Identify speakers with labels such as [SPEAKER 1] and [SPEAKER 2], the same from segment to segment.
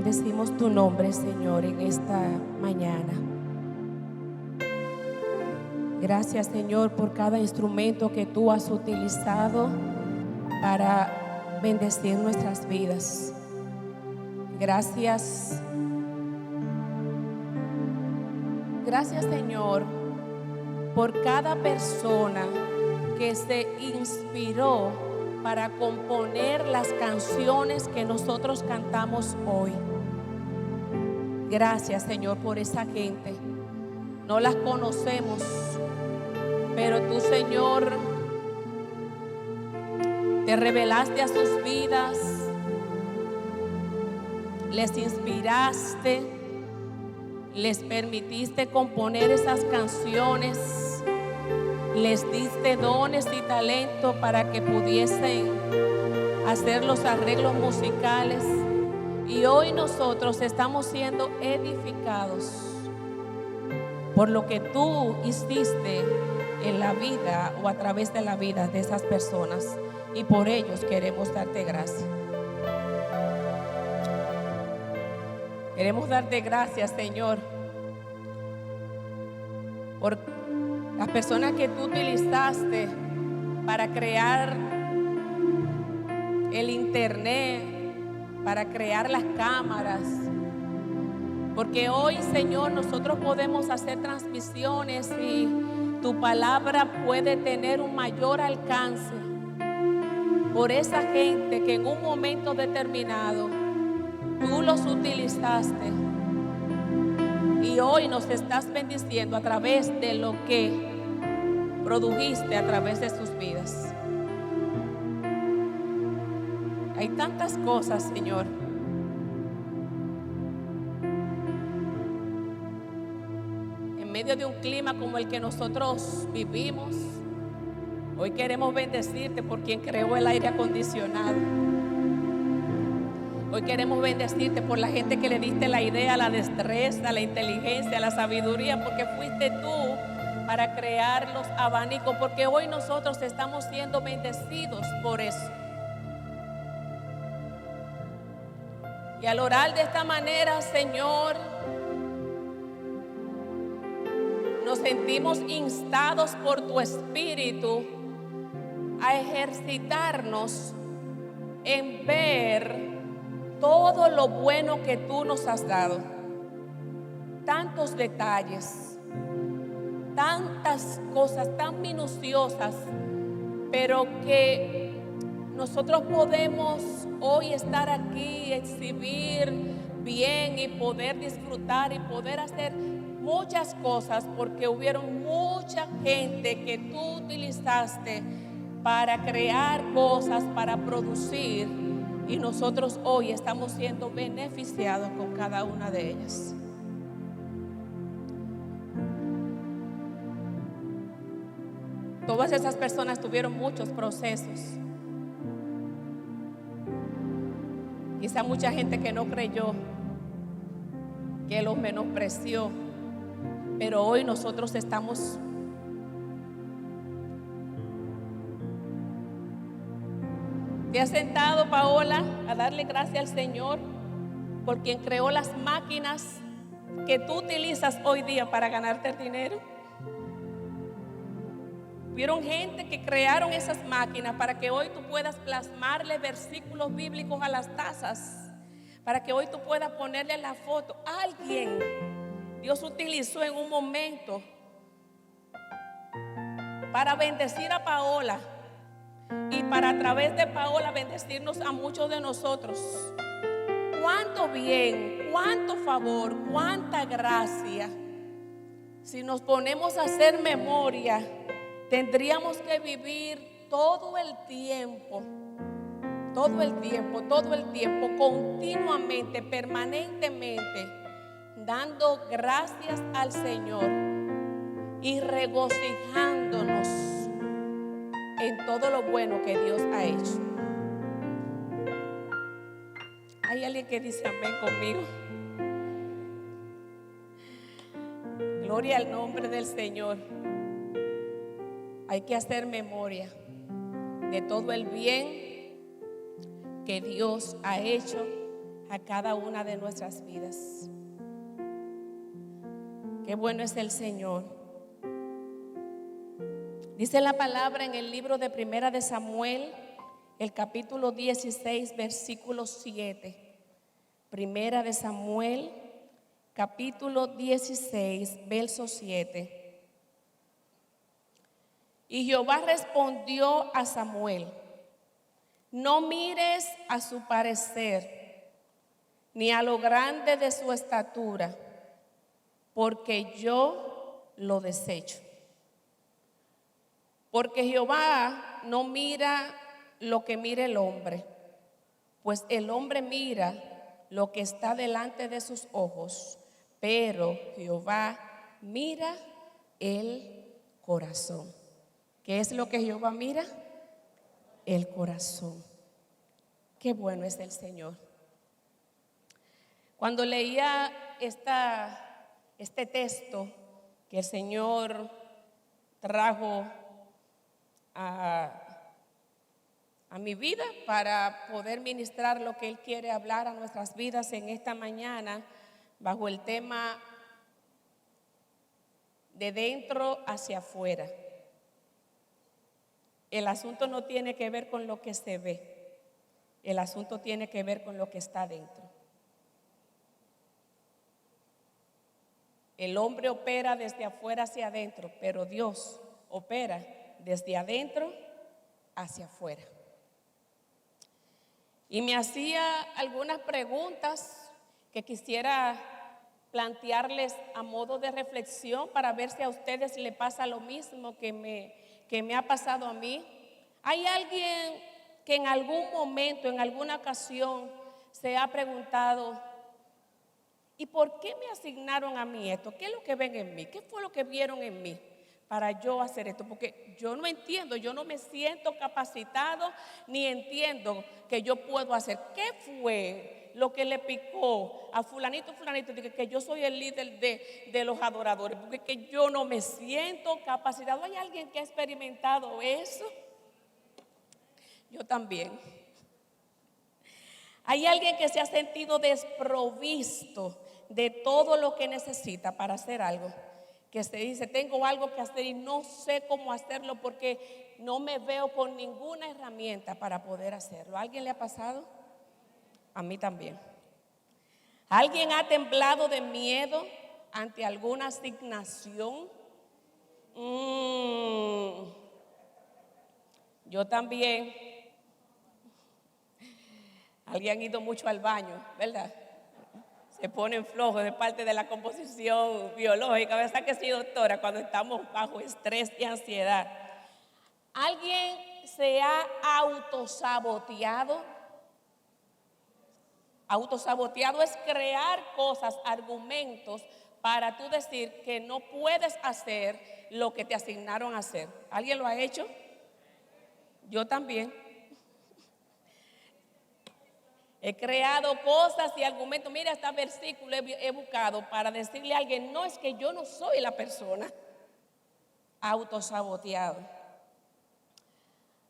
[SPEAKER 1] Bendecimos tu nombre, Señor, en esta mañana. Gracias, Señor, por cada instrumento que tú has utilizado para bendecir nuestras vidas. Gracias. Gracias, Señor, por cada persona que se inspiró para componer las canciones que nosotros cantamos hoy. Gracias, Señor, por esa gente. No las conocemos, pero tú, Señor, te revelaste a sus vidas, les inspiraste, les permitiste componer esas canciones, les diste dones y talento para que pudiesen hacer los arreglos musicales, y hoy nosotros estamos siendo edificados por lo que tú hiciste en la vida o a través de la vida de esas personas, y por ellos queremos darte gracias. Queremos darte gracias, Señor, por las personas que tú utilizaste para crear el internet, para crear las cámaras. Porque hoy, Señor, nosotros podemos hacer transmisiones y tu palabra puede tener un mayor alcance por esa gente que en un momento determinado tú los utilizaste. Y hoy nos estás bendiciendo a través de lo que produjiste a través de sus vidas. Hay tantas cosas, Señor. En medio de un clima como el que nosotros vivimos, hoy queremos bendecirte por quien creó el aire acondicionado. Hoy queremos bendecirte por la gente que le diste la idea, la destreza, la inteligencia, la sabiduría, porque fuiste tú para crear los abanicos, porque hoy nosotros estamos siendo bendecidos por eso. Y al orar de esta manera, Señor, nos sentimos instados por tu Espíritu a ejercitarnos en ver todo lo bueno que tú nos has dado. Tantos detalles, tantas cosas tan minuciosas, pero que nosotros podemos hoy estar aquí, exhibir bien y poder disfrutar y poder hacer muchas cosas, porque hubieron mucha gente que tú utilizaste para crear cosas, para producir, y nosotros hoy estamos siendo beneficiados con cada una de ellas. Todas esas personas tuvieron muchos procesos. Quizá mucha gente que no creyó, que los menospreció, pero hoy nosotros estamos ¿Te has sentado, Paola, a darle gracias al Señor por quien creó las máquinas que tú utilizas hoy día para ganarte el dinero? Hubieron gente que crearon esas máquinas para que hoy tú puedas plasmarle versículos bíblicos a las tazas, para que hoy tú puedas ponerle la foto. Alguien Dios utilizó en un momento para bendecir a Paola y para a través de Paola bendecirnos a muchos de nosotros. Cuánto bien, cuánto favor, cuánta gracia. Si nos ponemos a hacer memoria, tendríamos que vivir todo el tiempo, continuamente, permanentemente, dando gracias al Señor y regocijándonos en todo lo bueno que Dios ha hecho. ¿Hay alguien que dice amén conmigo? Gloria al nombre del Señor. Hay que hacer memoria de todo el bien que Dios ha hecho a cada una de nuestras vidas. Qué bueno es el Señor. Dice la palabra en el libro de Primera de Samuel, el capítulo 16, versículo 7. Primera de Samuel, capítulo 16, verso 7. Y Jehová respondió a Samuel: no mires a su parecer, ni a lo grande de su estatura, porque yo lo desecho. Porque Jehová no mira lo que mira el hombre, pues el hombre mira lo que está delante de sus ojos, pero Jehová mira el corazón. ¿Qué es lo que Jehová mira? El corazón. Qué bueno es el Señor. Cuando leía este texto que el Señor trajo a mi vida para poder ministrar lo que Él quiere hablar a nuestras vidas en esta mañana, bajo el tema de dentro hacia afuera. El asunto no tiene que ver con lo que se ve, el asunto tiene que ver con lo que está dentro. El hombre opera desde afuera hacia adentro, pero Dios opera desde adentro hacia afuera. Y me hacía algunas preguntas que quisiera plantearles a modo de reflexión para ver si a ustedes les pasa lo mismo que me ha pasado a mí. ¿Hay alguien que en algún momento, en alguna ocasión, se ha preguntado: ¿y por qué me asignaron a mí esto? ¿Qué es lo que ven en mí? ¿Qué fue lo que vieron en mí para yo hacer esto? Porque yo no entiendo, yo no me siento capacitado, ni entiendo que yo puedo hacer. ¿Qué fue lo que le picó a fulanito, que yo soy el líder de los adoradores? Porque que yo no me siento capacitado. ¿Hay alguien que ha experimentado eso? Yo también. ¿Hay alguien que se ha sentido desprovisto de todo lo que necesita para hacer algo? Que se dice: tengo algo que hacer y no sé cómo hacerlo porque no me veo con ninguna herramienta para poder hacerlo. ¿A alguien le ha pasado? A mí también. ¿Alguien ha temblado de miedo ante alguna asignación? Yo también. Alguien ha ido mucho al baño, ¿verdad? Se ponen flojos de parte de la composición biológica. ¿Verdad que sí, doctora? Cuando estamos bajo estrés y ansiedad. ¿Alguien se ha autosaboteado? Autosaboteado es crear cosas, argumentos para tú decir que no puedes hacer lo que te asignaron a hacer. ¿Alguien lo ha hecho? Yo también. He creado cosas y argumentos. Mira, este versículo he buscado para decirle a alguien: no, es que yo no soy la persona. Autosaboteado.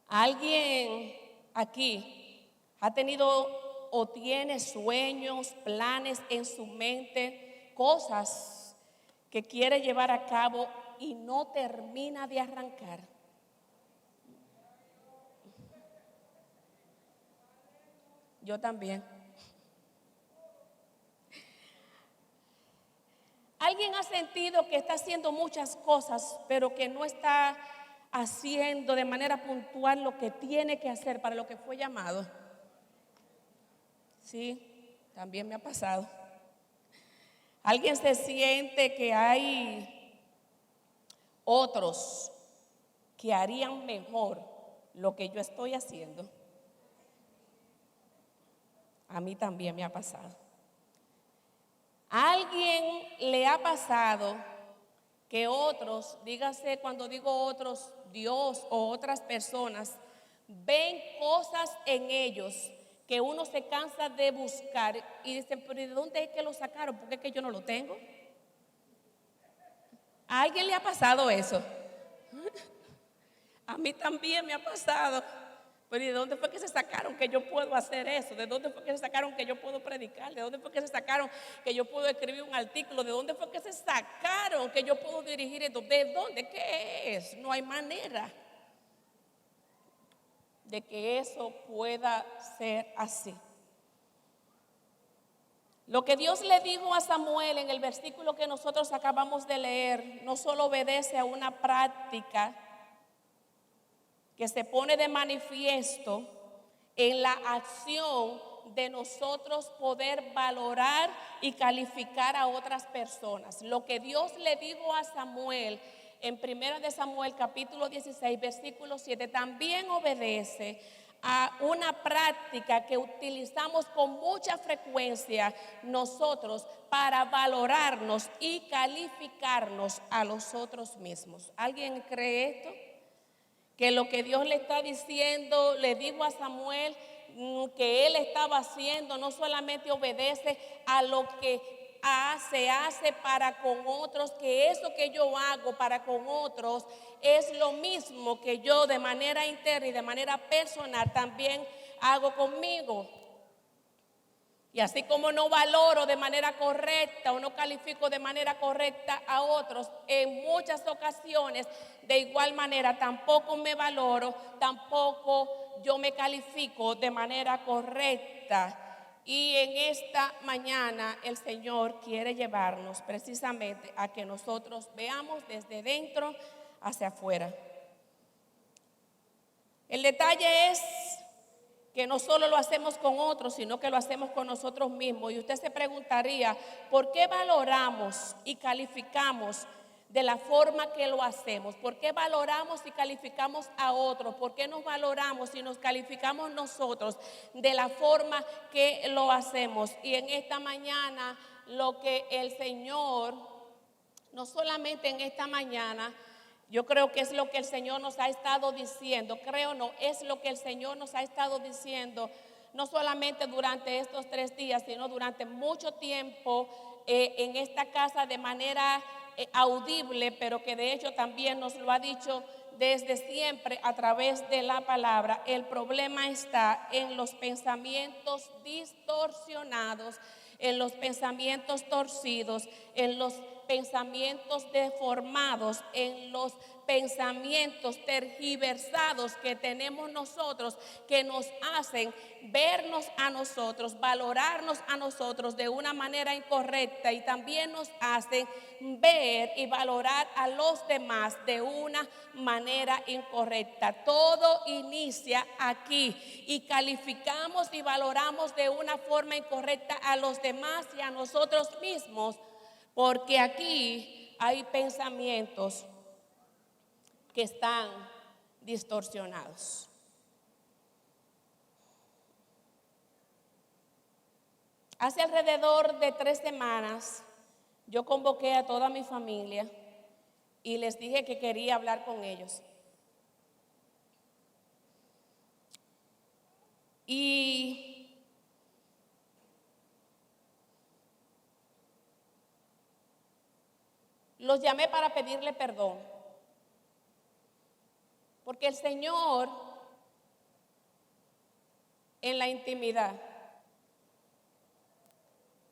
[SPEAKER 1] ¿Alguien aquí ha tenido o tiene sueños, planes en su mente, cosas que quiere llevar a cabo y no termina de arrancar? Yo también. ¿Alguien ha sentido que está haciendo muchas cosas, pero que no está haciendo de manera puntual lo que tiene que hacer para lo que fue llamado? Sí, también me ha pasado. ¿Alguien se siente que hay otros que harían mejor lo que yo estoy haciendo? A mí también me ha pasado. ¿A alguien le ha pasado que otros, dígase, cuando digo otros, Dios o otras personas, ven cosas en ellos que uno se cansa de buscar y dicen: pero ¿de dónde es que lo sacaron? Porque es que yo no lo tengo. ¿A alguien le ha pasado eso? A mí también me ha pasado. Pero ¿y de dónde fue que se sacaron que yo puedo hacer eso? ¿De dónde fue que se sacaron que yo puedo predicar? ¿De dónde fue que se sacaron que yo puedo escribir un artículo? ¿De dónde fue que se sacaron que yo puedo dirigir esto? ¿De dónde? ¿Qué es? No hay manera de que eso pueda ser así. Lo que Dios le dijo a Samuel en el versículo que nosotros acabamos de leer no solo obedece a una práctica que se pone de manifiesto en la acción de nosotros poder valorar y calificar a otras personas. Lo que Dios le dijo a Samuel en 1 de Samuel capítulo 16 versículo 7 también obedece a una práctica que utilizamos con mucha frecuencia nosotros para valorarnos y calificarnos a nosotros mismos. ¿Alguien cree esto? Que lo que Dios le está diciendo, le dijo a Samuel que él estaba haciendo, no solamente obedece a lo que se hace para con otros, que eso que yo hago para con otros es lo mismo que yo de manera interna y de manera personal también hago conmigo. Y así como no valoro de manera correcta o no califico de manera correcta a otros, en muchas ocasiones de igual manera tampoco me valoro, tampoco yo me califico de manera correcta. Y en esta mañana el Señor quiere llevarnos precisamente a que nosotros veamos desde dentro hacia afuera. El detalle es que no solo lo hacemos con otros, sino que lo hacemos con nosotros mismos. Y usted se preguntaría, ¿por qué valoramos y calificamos de la forma que lo hacemos? ¿Por qué valoramos y calificamos a otros? ¿Por qué nos valoramos y nos calificamos nosotros de la forma que lo hacemos? Y en esta mañana, lo que el Señor, no solamente en esta mañana, yo creo que es lo que el Señor nos ha estado diciendo, es lo que el Señor nos ha estado diciendo, no solamente durante estos 3 días, sino durante mucho tiempo en esta casa de manera audible, pero que de hecho también nos lo ha dicho desde siempre a través de la palabra. El problema está en los pensamientos distorsionados, en los pensamientos torcidos, en los pensamientos deformados, en los pensamientos tergiversados que tenemos nosotros, que nos hacen vernos a nosotros, valorarnos a nosotros de una manera incorrecta, y también nos hacen ver y valorar a los demás de una manera incorrecta. Todo inicia aquí y calificamos y valoramos de una forma incorrecta a los demás y a nosotros mismos, porque aquí hay pensamientos que están distorsionados. Hace alrededor de 3 semanas yo convoqué a toda mi familia y les dije que quería hablar con ellos. Y los llamé para pedirle perdón, porque el Señor en la intimidad,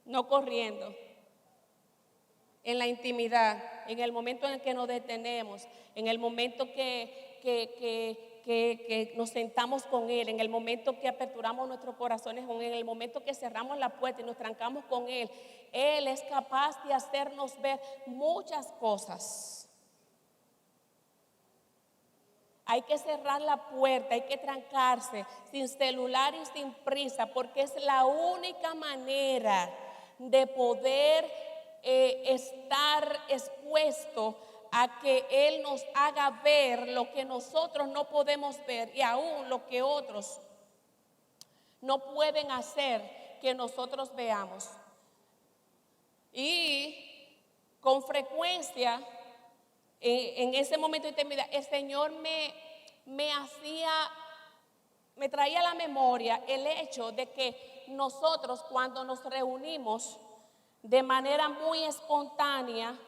[SPEAKER 1] no corriendo, en la intimidad, en el momento en el que nos detenemos, en el momento que nos sentamos con Él, en el momento que aperturamos nuestros corazones con Él, en el momento que cerramos la puerta y nos trancamos con Él, Él es capaz de hacernos ver muchas cosas. Hay que cerrar la puerta, hay que trancarse sin celular y sin prisa, porque es la única manera de poder estar expuesto a que Él nos haga ver lo que nosotros no podemos ver, y aún lo que otros no pueden hacer que nosotros veamos. Y con frecuencia en ese momento de intimidad, el Señor me traía a la memoria el hecho de que nosotros, cuando nos reunimos de manera muy espontánea,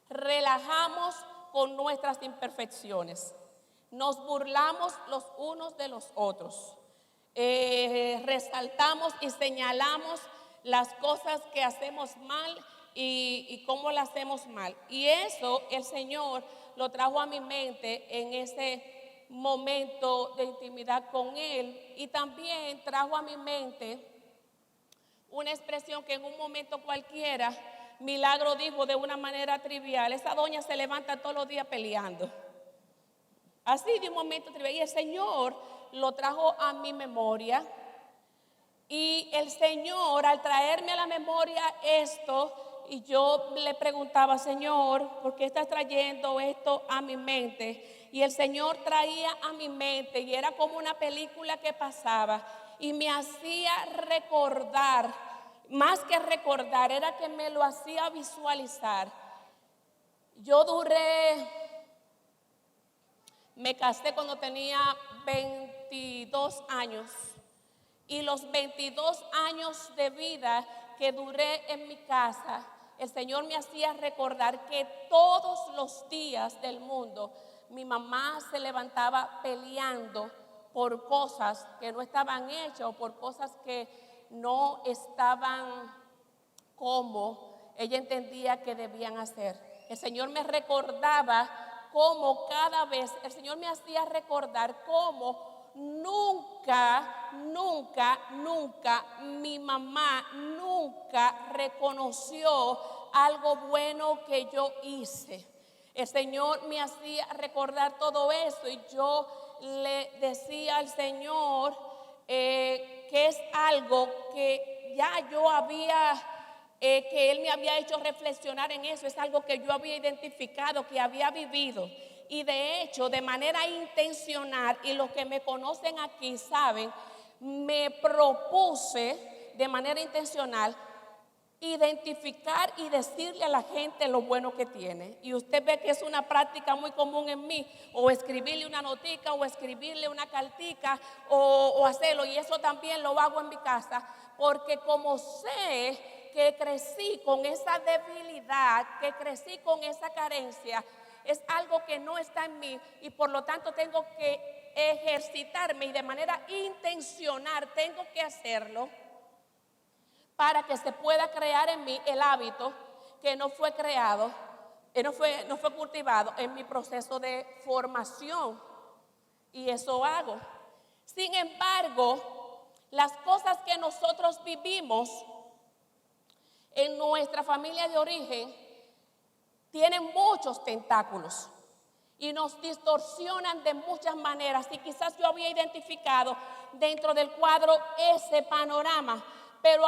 [SPEAKER 1] relajamos con nuestras imperfecciones. nos burlamos los unos de los otros. Resaltamos y señalamos las cosas que hacemos mal y cómo las hacemos mal. Y eso el Señor lo trajo a mi mente en ese momento de intimidad con Él. Y también trajo a mi mente una expresión que en un momento cualquiera Milagro dijo de una manera trivial: esa doña se levanta todos los días peleando. Así de un momento trivial. Y el Señor lo trajo a mi memoria. Y el Señor, al traerme a la memoria esto, y yo le preguntaba: Señor, ¿por qué estás trayendo esto a mi mente? Y el Señor traía a mi mente, y era como una película que pasaba, y me hacía recordar, más que recordar, era que me lo hacía visualizar. Me casé cuando tenía 22 años. Y los 22 años de vida que duré en mi casa, el Señor me hacía recordar que todos los días del mundo mi mamá se levantaba peleando por cosas que no estaban hechas o por cosas que no estaban como ella entendía que debían hacer. El Señor me recordaba cómo cada vez, el Señor me hacía recordar cómo nunca mi mamá nunca reconoció algo bueno que yo hice. El Señor me hacía recordar todo eso, y yo le decía al Señor que es algo que ya yo había, que Él me había hecho reflexionar en eso. Es algo que yo había identificado, que había vivido. Y de hecho, de manera intencional, y los que me conocen aquí saben, me propuse de manera intencional identificar y decirle a la gente lo bueno que tiene. Y usted ve que es una práctica muy común en mí, o escribirle una notica, o escribirle una cartica, o hacerlo. Y eso también lo hago en mi casa, porque como sé que crecí con esa debilidad, que crecí con esa carencia, es algo que no está en mí, y por lo tanto tengo que ejercitarme, y de manera intencional tengo que hacerlo para que se pueda crear en mí el hábito que no fue creado, no fue cultivado en mi proceso de formación. Y eso hago. Sin embargo, las cosas que nosotros vivimos en nuestra familia de origen tienen muchos tentáculos y nos distorsionan de muchas maneras. Y quizás yo había identificado dentro del cuadro ese panorama, pero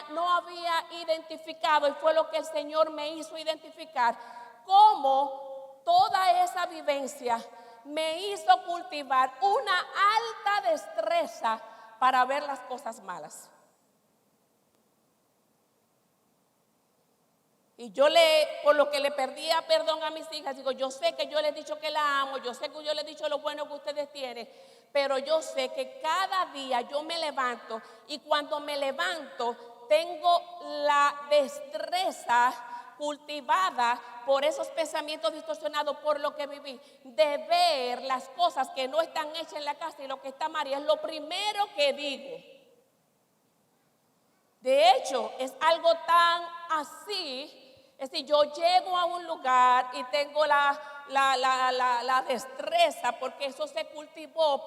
[SPEAKER 1] no había identificado, y fue lo que el Señor me hizo identificar, cómo toda esa vivencia me hizo cultivar una alta destreza para ver las cosas malas. Y yo por lo que le perdía perdón a mis hijas, digo, yo sé que yo les he dicho que la amo, yo sé que yo les he dicho lo bueno que ustedes tienen, pero yo sé que cada día yo me levanto, y cuando me levanto tengo la destreza cultivada por esos pensamientos distorsionados, por lo que viví, de ver las cosas que no están hechas en la casa y lo que está mal, y es lo primero que digo. De hecho, es algo tan así. Es decir, yo llego a un lugar y tengo la destreza, porque eso se cultivó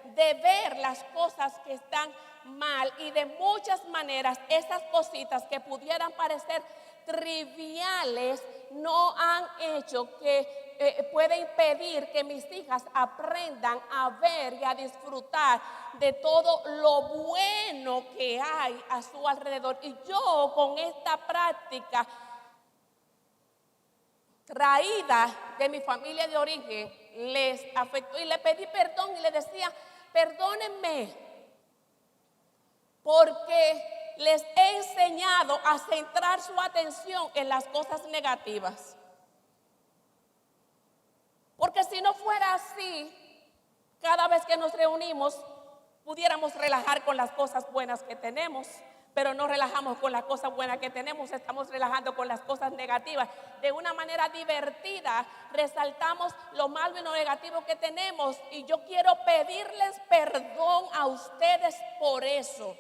[SPEAKER 1] de ver las cosas que están mal, y de muchas maneras esas cositas que pudieran parecer triviales no han hecho que puede impedir que mis hijas aprendan a ver y a disfrutar de todo lo bueno que hay a su alrededor. Y yo, con esta práctica traída de mi familia de origen, les afectó, y le pedí perdón y le decía: perdónenme, porque les he enseñado a centrar su atención en las cosas negativas. Porque si no fuera así, cada vez que nos reunimos pudiéramos relajar con las cosas buenas que tenemos, pero no relajamos con las cosas buenas que tenemos, estamos relajando con las cosas negativas. De una manera divertida resaltamos lo malo y lo negativo que tenemos, y yo quiero pedirles perdón a ustedes por eso,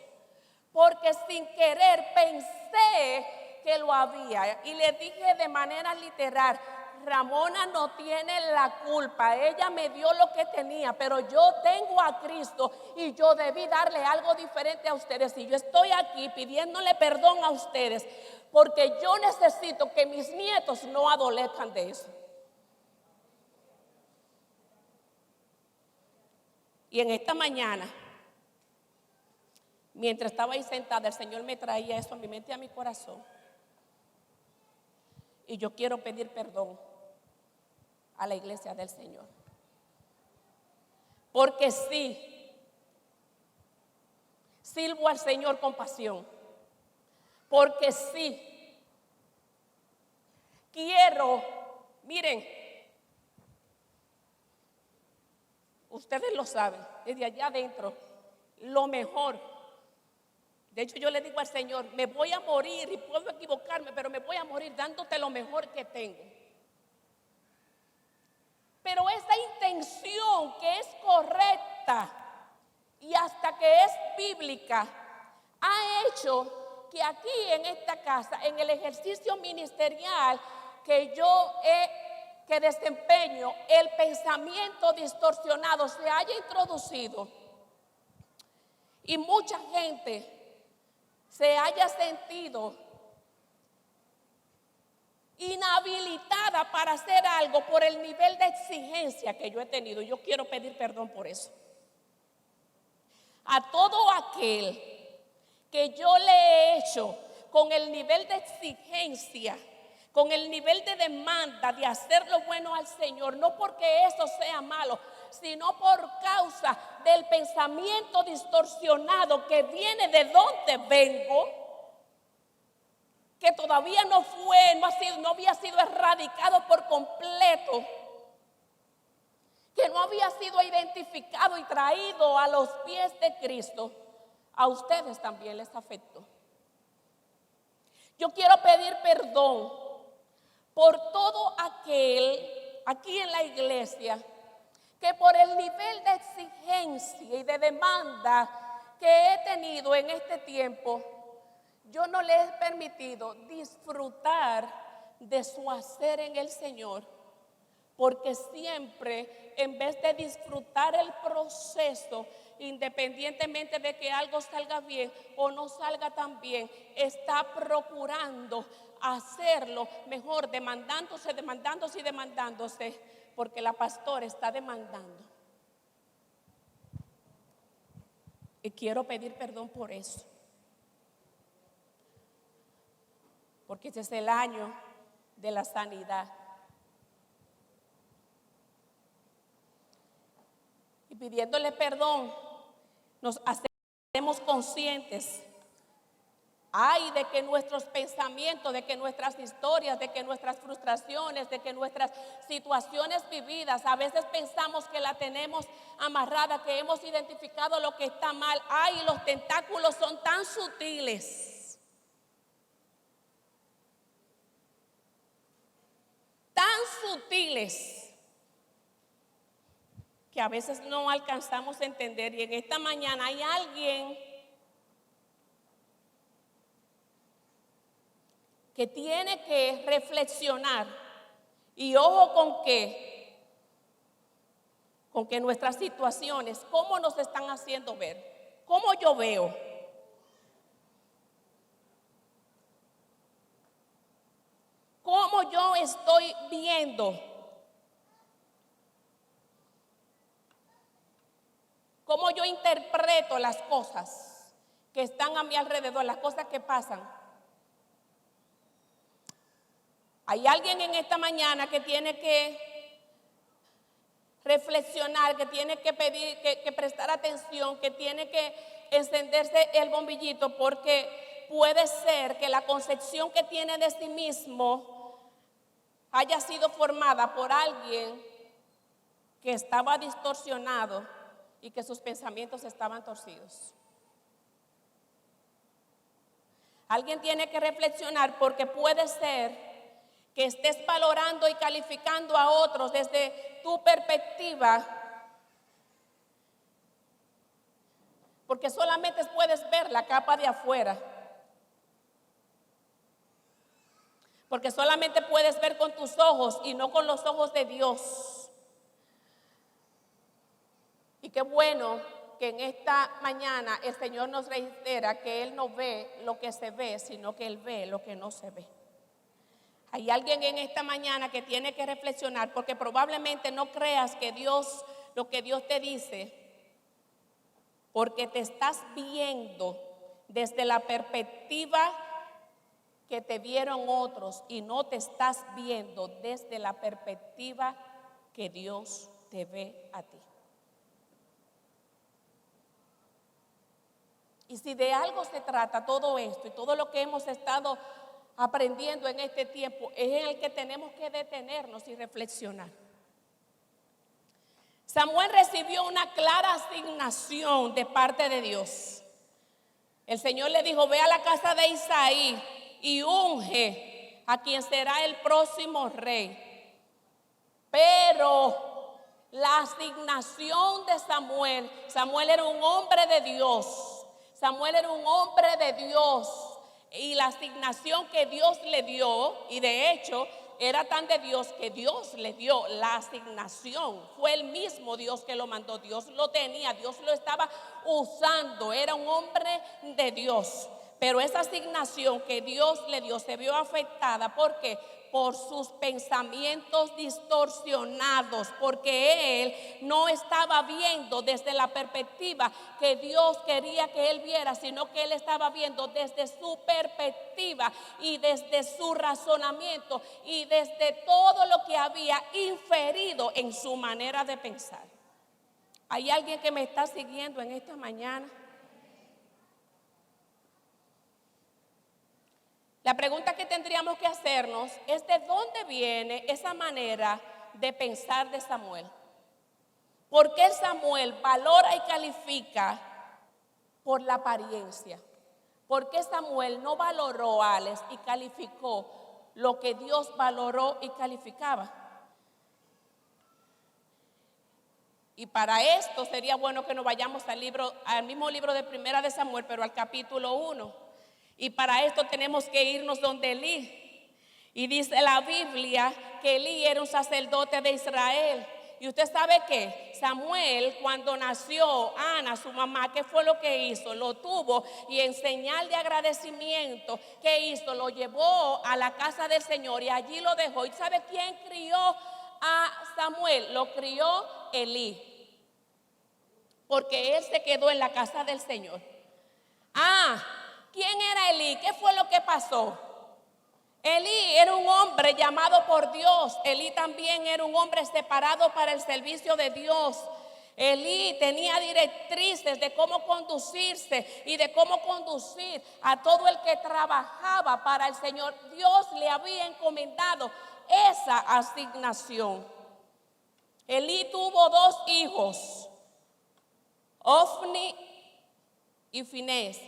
[SPEAKER 1] porque sin querer pensé que lo había y le dije de manera literal: Ramona no tiene la culpa, ella me dio lo que tenía, pero yo tengo a Cristo y yo debí darle algo diferente a ustedes. Y yo estoy aquí pidiéndole perdón a ustedes porque yo necesito que mis nietos no adolezcan de eso. Y en esta mañana, mientras estaba ahí sentada, el Señor me traía eso a mi mente y a mi corazón. Y yo quiero pedir perdón a la iglesia del Señor. Porque sí, sirvo al Señor con pasión. Porque sí, quiero, miren, ustedes lo saben, desde allá adentro, lo mejor. De hecho, yo le digo al Señor: me voy a morir y puedo equivocarme, pero me voy a morir dándote lo mejor que tengo. Pero esa intención que es correcta y hasta que es bíblica ha hecho que aquí en esta casa, en el ejercicio ministerial que que desempeño, el pensamiento distorsionado se haya introducido y mucha gente se haya sentido inhabilitada para hacer algo por el nivel de exigencia que yo he tenido. Yo quiero pedir perdón por eso. A todo aquel que yo le he hecho con el nivel de exigencia, con el nivel de demanda de hacer lo bueno al Señor, no porque eso sea malo, sino por causa del pensamiento distorsionado que viene de donde vengo, que todavía no había sido erradicado por completo, que no había sido identificado y traído a los pies de Cristo. A ustedes también les afectó. Yo quiero pedir perdón por todo aquel aquí en la iglesia que por el nivel de exigencia y de demanda que he tenido en este tiempo, yo no le he permitido disfrutar de su hacer en el Señor, porque siempre, en vez de disfrutar el proceso, independientemente de que algo salga bien o no salga tan bien, está procurando hacerlo mejor, demandándose, porque la pastora está demandando. Y quiero pedir perdón por eso. Porque este es el año de la sanidad. Y pidiéndole perdón, nos hacemos conscientes. Ay, de que nuestros pensamientos, de que nuestras historias, de que nuestras frustraciones, de que nuestras situaciones vividas, a veces pensamos que la tenemos amarrada, que hemos identificado lo que está mal. Ay, los tentáculos son tan sutiles. Tan sutiles que a veces no alcanzamos a entender. Y en esta mañana hay alguien que tiene que reflexionar, y ojo con que nuestras situaciones, cómo nos están haciendo ver, cómo yo veo. ¿Cómo yo estoy viendo? ¿Cómo yo interpreto las cosas que están a mi alrededor, las cosas que pasan? Hay alguien en esta mañana que tiene que reflexionar, que tiene que pedir, que prestar atención, que tiene que encenderse el bombillito, porque puede ser que la concepción que tiene de sí mismo haya sido formada por alguien que estaba distorsionado y que sus pensamientos estaban torcidos. Alguien tiene que reflexionar, porque puede ser que estés valorando y calificando a otros desde tu perspectiva, porque solamente puedes ver la capa de afuera, porque solamente puedes ver con tus ojos y no con los ojos de Dios. Y qué bueno que en esta mañana el Señor nos reitera que Él no ve lo que se ve, sino que Él ve lo que no se ve. Hay alguien en esta mañana que tiene que reflexionar, porque probablemente no creas que Dios, lo que Dios te dice, porque te estás viendo desde la perspectiva que te vieron otros y no te estás viendo desde la perspectiva que Dios te ve a ti. Y si de algo se trata todo esto y todo lo que hemos estado aprendiendo en este tiempo, es en el que tenemos que detenernos y reflexionar. Samuel recibió una clara asignación de parte de Dios. El Señor le dijo: ve a la casa de Isaí y unge a quien será el próximo rey. Pero la asignación de Samuel era un hombre de Dios. Samuel era un hombre de Dios. Y la asignación que Dios le dio, y de hecho era tan de Dios que Dios le dio la asignación. Fue el mismo Dios que lo mandó. Dios lo tenía, Dios lo estaba usando. Era un hombre de Dios. Pero esa asignación que Dios le dio se vio afectada. ¿Por qué? Por sus pensamientos distorsionados, porque él no estaba viendo desde la perspectiva que Dios quería que él viera, sino que él estaba viendo desde su perspectiva y desde su razonamiento y desde todo lo que había inferido en su manera de pensar. ¿Hay alguien que me está siguiendo en esta mañana? La pregunta que tendríamos que hacernos es: ¿de dónde viene esa manera de pensar de Samuel? ¿Por qué Samuel valora y califica por la apariencia? ¿Por qué Samuel no valoró a Alex y calificó lo que Dios valoró y calificaba? Y para esto sería bueno que nos vayamos al mismo libro de Primera de Samuel, pero al capítulo 1. Y para esto tenemos que irnos donde Elí. Y dice la Biblia que Elí era un sacerdote de Israel. Y usted sabe que Samuel, cuando nació Ana, su mamá, ¿qué fue lo que hizo? Lo tuvo y en señal de agradecimiento, ¿qué hizo? Lo llevó a la casa del Señor y allí lo dejó. ¿Y sabe quién crió a Samuel? Lo crió Elí, porque él se quedó en la casa del Señor. ¿Quién era Elí? ¿Qué fue lo que pasó? Elí era un hombre llamado por Dios. Elí también era un hombre separado para el servicio de Dios. Elí tenía directrices de cómo conducirse y de cómo conducir a todo el que trabajaba para el Señor. Dios le había encomendado esa asignación. Elí tuvo 2 hijos, Ofni y Finés.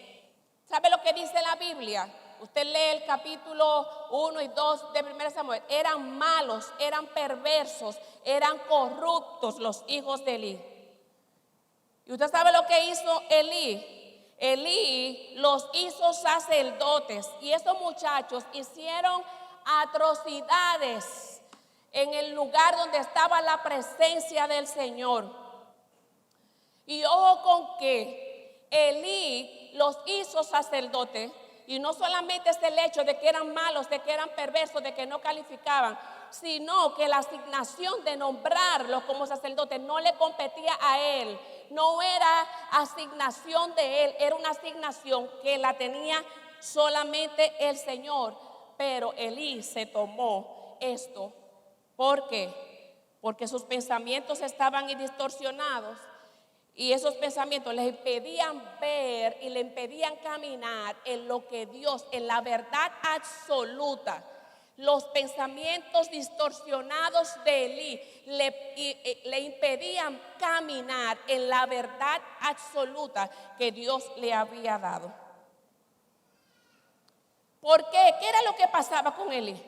[SPEAKER 1] ¿Sabe lo que dice la Biblia? Usted lee el capítulo 1 y 2 de 1 Samuel. Eran malos, eran perversos, eran corruptos los hijos de Elí. ¿Y usted sabe lo que hizo Elí? Elí los hizo sacerdotes. Y esos muchachos hicieron atrocidades en el lugar donde estaba la presencia del Señor. Y ojo con que Elí los hizo sacerdotes, y no solamente es el hecho de que eran malos, de que eran perversos, de que no calificaban, sino que la asignación de nombrarlos como sacerdotes no le competía a él, no era asignación de él, era una asignación que la tenía solamente el Señor. Pero Elí se tomó esto. ¿Por qué? Porque sus pensamientos estaban distorsionados. Y esos pensamientos les impedían ver y le impedían caminar en lo que Dios, en la verdad absoluta. Los pensamientos distorsionados de Elí le impedían caminar en la verdad absoluta que Dios le había dado. ¿Por qué? ¿Qué era lo que pasaba con Elí?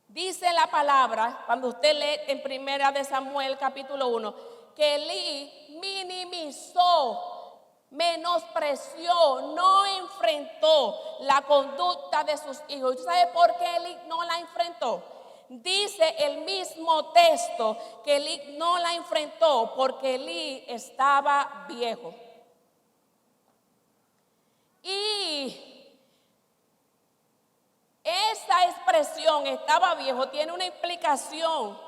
[SPEAKER 1] Dice la palabra, cuando usted lee en 1 Samuel capítulo 1, que Elí minimizó, menospreció, no enfrentó la conducta de sus hijos. ¿Usted sabe por qué Elí no la enfrentó? Dice el mismo texto que Elí no la enfrentó porque Elí estaba viejo. Y esa expresión, estaba viejo, tiene una implicación.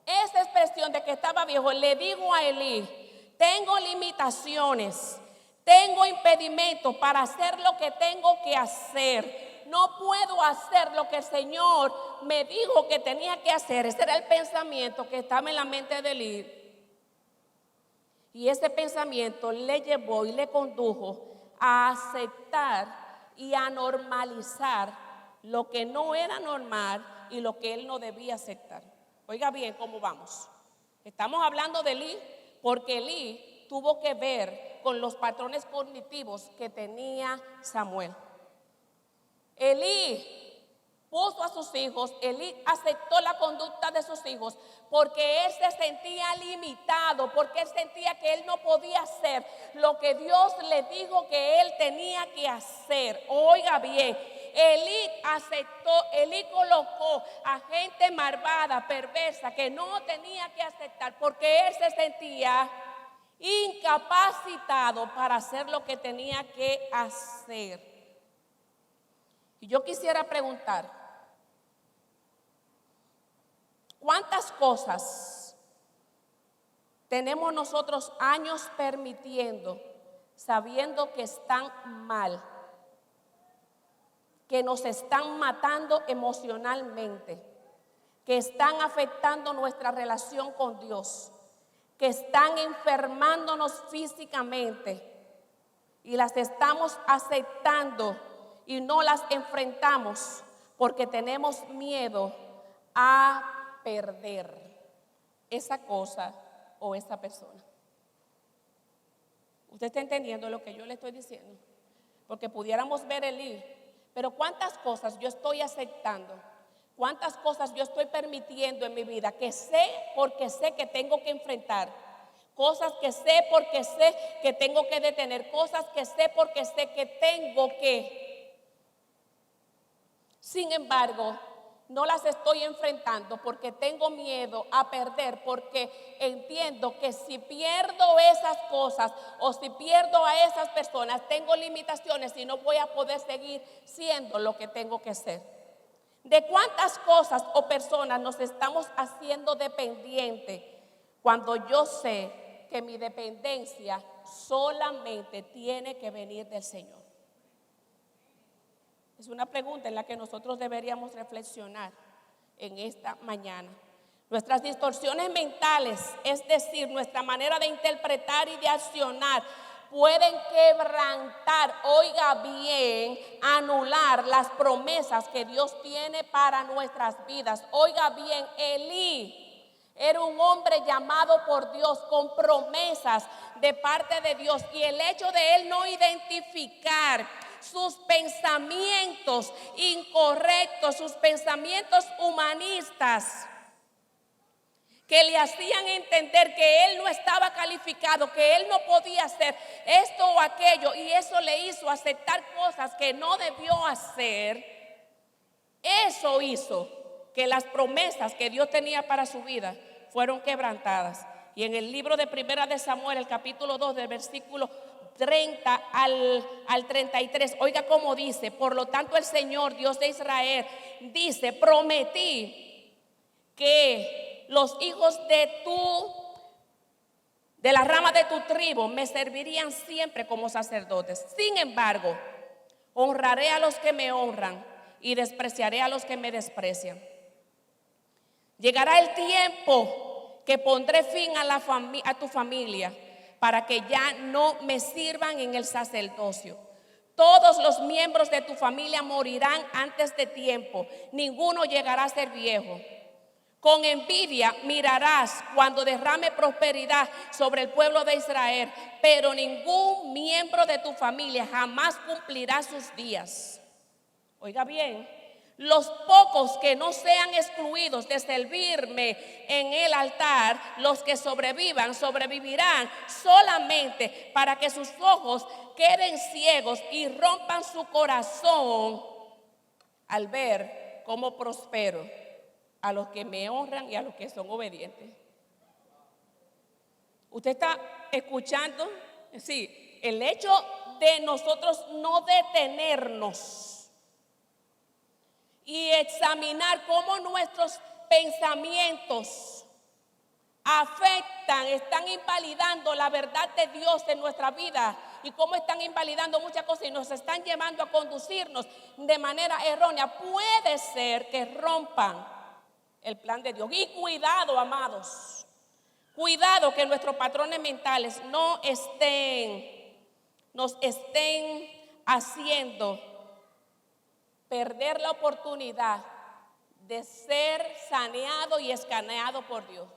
[SPEAKER 1] Esa expresión de que estaba viejo, le digo a Elí, tengo limitaciones, tengo impedimentos para hacer lo que tengo que hacer. No puedo hacer lo que el Señor me dijo que tenía que hacer. Ese era el pensamiento que estaba en la mente de Elí. Y ese pensamiento le llevó y le condujo a aceptar y a normalizar lo que no era normal y lo que él no debía aceptar. Oiga bien cómo vamos. Estamos hablando de Elí porque Elí tuvo que ver con los patrones cognitivos que tenía Samuel. Elí puso a sus hijos, Elí aceptó la conducta de sus hijos porque él se sentía limitado, porque él sentía que él no podía hacer lo que Dios le dijo que él tenía que hacer. Oiga bien, Elí aceptó, Elí colocó a gente malvada, perversa, que no tenía que aceptar porque él se sentía incapacitado para hacer lo que tenía que hacer. Y yo quisiera preguntar, ¿cuántas cosas tenemos nosotros años permitiendo, sabiendo que están mal, que nos están matando emocionalmente, que están afectando nuestra relación con Dios, que están enfermándonos físicamente y las estamos aceptando y no las enfrentamos porque tenemos miedo a perder esa cosa o esa persona? ¿Usted está entendiendo lo que yo le estoy diciendo? Porque pudiéramos ver Elí, pero ¿cuántas cosas yo estoy aceptando? ¿Cuántas cosas yo estoy permitiendo en mi vida que sé porque sé que tengo que enfrentar? Cosas que sé porque sé que tengo que detener, cosas que sé porque sé que tengo que. Sin embargo, no las estoy enfrentando porque tengo miedo a perder, porque entiendo que si pierdo esas cosas o si pierdo a esas personas, tengo limitaciones y no voy a poder seguir siendo lo que tengo que ser. ¿De cuántas cosas o personas nos estamos haciendo dependientes cuando yo sé que mi dependencia solamente tiene que venir del Señor? Es una pregunta en la que nosotros deberíamos reflexionar en esta mañana. Nuestras distorsiones mentales, es decir, nuestra manera de interpretar y de accionar, pueden quebrantar, oiga bien, anular las promesas que Dios tiene para nuestras vidas. Oiga bien, Elí era un hombre llamado por Dios con promesas de parte de Dios, y el hecho de él no identificar sus pensamientos incorrectos, sus pensamientos humanistas, que le hacían entender que él no estaba calificado, que él no podía hacer esto o aquello, y eso le hizo aceptar cosas que no debió hacer. Eso hizo que las promesas que Dios tenía para su vida fueron quebrantadas. Y en el libro de 1 Samuel, el capítulo 2, del versículo 30 al 33, oiga cómo dice: por lo tanto el Señor, Dios de Israel, dice: prometí que los hijos de la rama de tu tribu me servirían siempre como sacerdotes. Sin embargo, honraré a los que me honran y despreciaré a los que me desprecian. Llegará el tiempo que pondré fin a tu familia, para que ya no me sirvan en el sacerdocio. Todos los miembros de tu familia morirán antes de tiempo, ninguno llegará a ser viejo. Con envidia mirarás cuando derrame prosperidad sobre el pueblo de Israel, pero ningún miembro de tu familia jamás cumplirá sus días. oiga bien, los pocos que no sean excluidos de servirme en el altar, los que sobrevivan, sobrevivirán solamente para que sus ojos queden ciegos y rompan su corazón al ver cómo prospero a los que me honran y a los que son obedientes. ¿Usted está escuchando? Sí, el hecho de nosotros no detenernos y examinar cómo nuestros pensamientos afectan, están invalidando la verdad de Dios en nuestra vida y cómo están invalidando muchas cosas y nos están llevando a conducirnos de manera errónea, puede ser que rompan el plan de Dios. Y cuidado, amados, cuidado que nuestros patrones mentales nos estén haciendo perder la oportunidad de ser saneado y escaneado por Dios.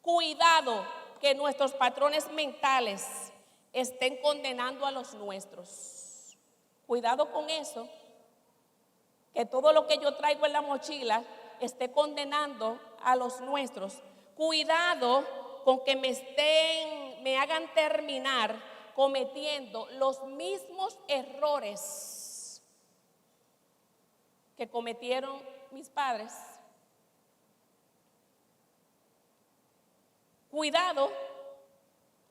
[SPEAKER 1] Cuidado que nuestros patrones mentales estén condenando a los nuestros. Cuidado con eso, que todo lo que yo traigo en la mochila esté condenando a los nuestros. Cuidado con que me hagan terminar cometiendo los mismos errores que cometieron mis padres. Cuidado,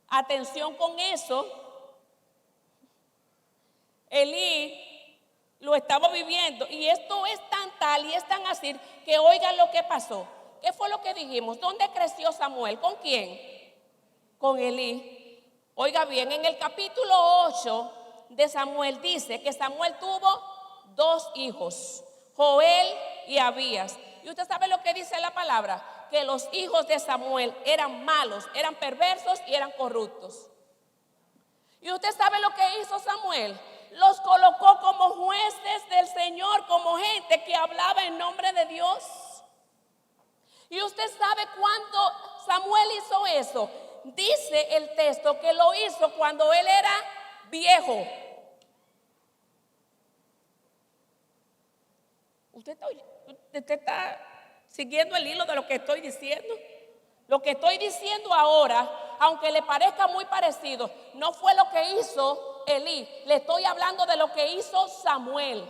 [SPEAKER 1] atención con eso. Elí lo estaba viviendo y esto es tan tal y es tan así que oigan lo que pasó. ¿Qué fue lo que dijimos? ¿Dónde creció Samuel? ¿Con quién? Con Elí. Oiga bien, en el capítulo 8 de Samuel dice que Samuel tuvo 2 hijos, Joel y Abías. Y usted sabe lo que dice la palabra, que los hijos de Samuel eran malos, eran perversos y eran corruptos. Y usted sabe lo que hizo Samuel, los colocó como jueces del Señor, como gente que hablaba en nombre de Dios. Y usted sabe cuándo Samuel hizo eso. Dice el texto que lo hizo cuando él era viejo. ¿Usted está siguiendo el hilo de lo que estoy diciendo? Lo que estoy diciendo ahora, aunque le parezca muy parecido, no fue lo que hizo Elí. Le estoy hablando de lo que hizo Samuel.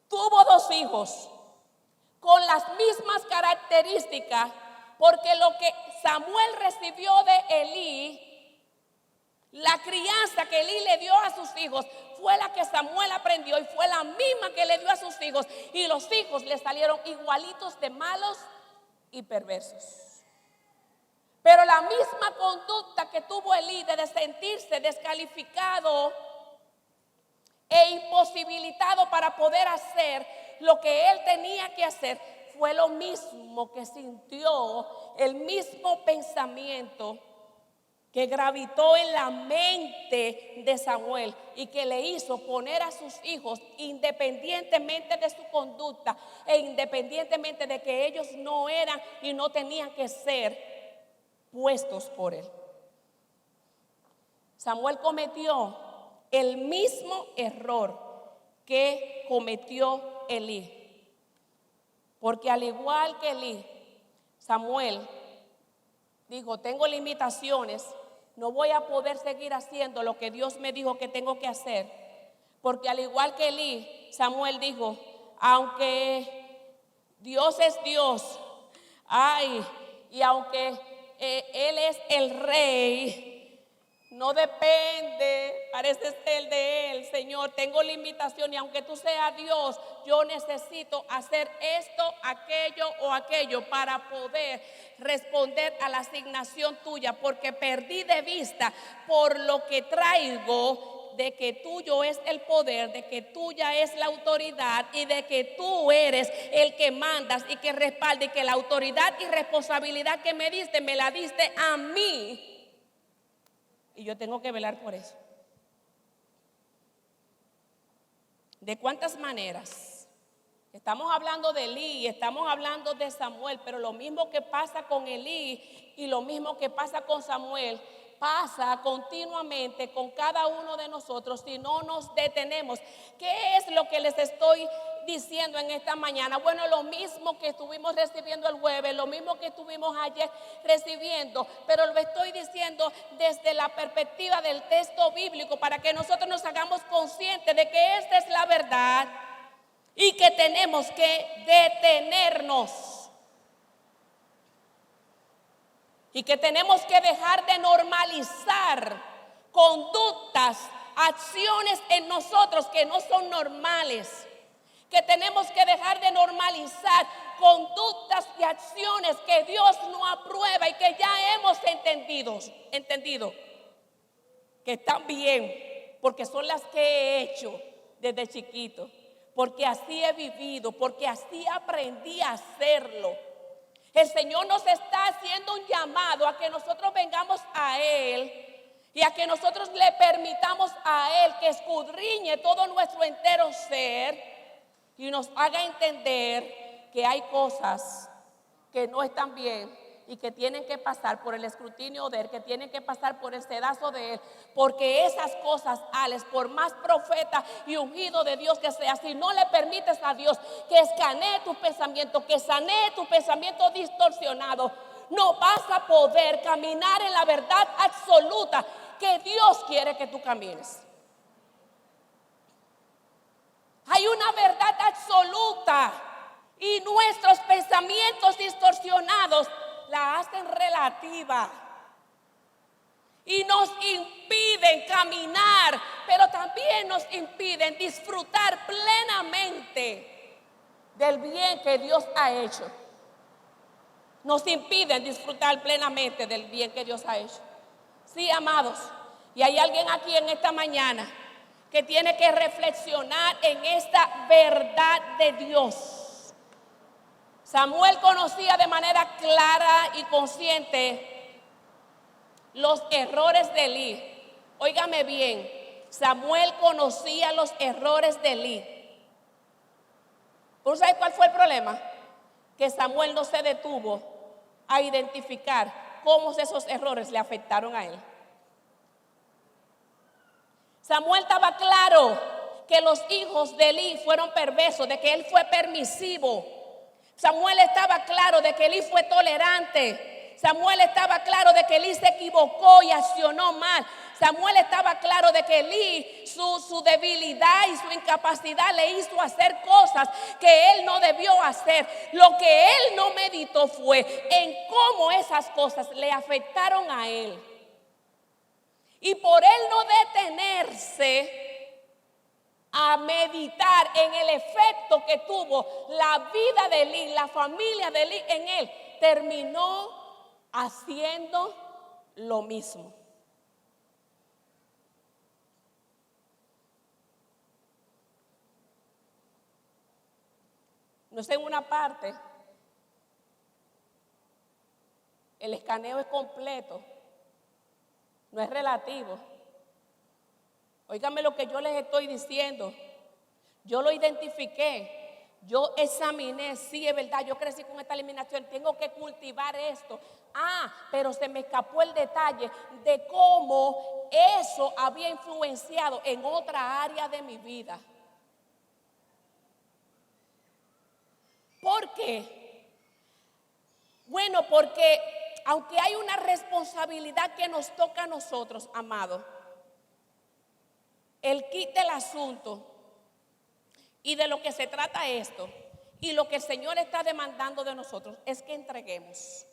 [SPEAKER 1] Tuvo 2 hijos con las mismas características, porque lo que Samuel recibió de Elí, la crianza que Elí le dio a sus hijos, fue la que Samuel aprendió y fue la misma que le dio a sus hijos. Y los hijos le salieron igualitos de malos y perversos. Pero la misma conducta que tuvo Elí de sentirse descalificado e imposibilitado para poder hacer lo que él tenía que hacer, fue lo mismo que sintió, el mismo pensamiento que gravitó en la mente de Samuel y que le hizo poner a sus hijos, independientemente de su conducta e independientemente de que ellos no eran y no tenían que ser puestos por él. Samuel cometió el mismo error que cometió Elí, porque al igual que Elí, Samuel dijo: tengo limitaciones, no voy a poder seguir haciendo lo que Dios me dijo que tengo que hacer. Porque al igual que Elí, Samuel dijo: aunque Dios es Dios, y aunque Él es el rey, no depende, parece ser de Él, Señor, tengo limitación y aunque tú seas Dios, yo necesito hacer esto, aquello o aquello para poder responder a la asignación tuya, porque perdí de vista por lo que traigo de que tuyo es el poder, de que tuya es la autoridad y de que tú eres el que mandas y que respalda y que la autoridad y responsabilidad que me diste, me la diste a mí. Y yo tengo que velar por eso. ¿De cuántas maneras? Estamos hablando de Elí, estamos hablando de Samuel, pero lo mismo que pasa con Elí y lo mismo que pasa con Samuel pasa continuamente con cada uno de nosotros si no nos detenemos. ¿Qué es lo que les estoy diciendo en esta mañana? Bueno, lo mismo que estuvimos recibiendo el jueves, lo mismo que estuvimos ayer recibiendo, pero lo estoy diciendo desde la perspectiva del texto bíblico para que nosotros nos hagamos conscientes de que esta es la verdad y que tenemos que detenernos. Y que tenemos que dejar de normalizar conductas, acciones en nosotros que no son normales. Que tenemos que dejar de normalizar conductas y acciones que Dios no aprueba y que ya hemos entendido que están bien, porque son las que he hecho desde chiquito, porque así he vivido, porque así aprendí a hacerlo. El Señor nos está haciendo un llamado a que nosotros vengamos a Él y a que nosotros le permitamos a Él que escudriñe todo nuestro entero ser y nos haga entender que hay cosas que no están bien y que tienen que pasar por el escrutinio de Él, que tienen que pasar por el sedazo de Él, porque esas cosas, Alex, por más profeta y ungido de Dios que sea, si no le permites a Dios que escanee tu pensamiento, que sanee tu pensamiento distorsionado, no vas a poder caminar en la verdad absoluta que Dios quiere que tú camines. Hay una verdad absoluta y nuestros pensamientos distorsionados la hacen relativa y nos impiden caminar, pero también nos impiden disfrutar plenamente del bien que Dios ha hecho. Nos impiden disfrutar plenamente del bien que Dios ha hecho. Sí, amados, y hay alguien aquí en esta mañana que tiene que reflexionar en esta verdad de Dios. Samuel conocía de manera clara y consciente los errores de Elí. Óigame bien, Samuel conocía los errores de Elí. ¿Tú sabes cuál fue el problema? Que Samuel no se detuvo a identificar cómo esos errores le afectaron a él. Samuel estaba claro que los hijos de Elí fueron perversos, de que él fue permisivo. Samuel estaba claro de que Elí fue tolerante. Samuel estaba claro de que Elí se equivocó y accionó mal. Samuel estaba claro de que Elí, su debilidad y su incapacidad le hizo hacer cosas que él no debió hacer. Lo que él no meditó fue en cómo esas cosas le afectaron a él. Y por él no detenerse a meditar en el efecto que tuvo la vida de Elí, la familia de Elí en él, terminó haciendo lo mismo. No sé, en una parte el escaneo es completo, no es relativo. Óigame lo que yo les estoy diciendo. Yo lo identifiqué, yo examiné, sí es verdad, yo crecí con esta eliminación, tengo que cultivar esto. Pero se me escapó el detalle de cómo eso había influenciado en otra área de mi vida. ¿Por qué? Bueno, porque aunque hay una responsabilidad que nos toca a nosotros, amados, el kit del asunto y de lo que se trata esto y lo que el Señor está demandando de nosotros es que entreguemos,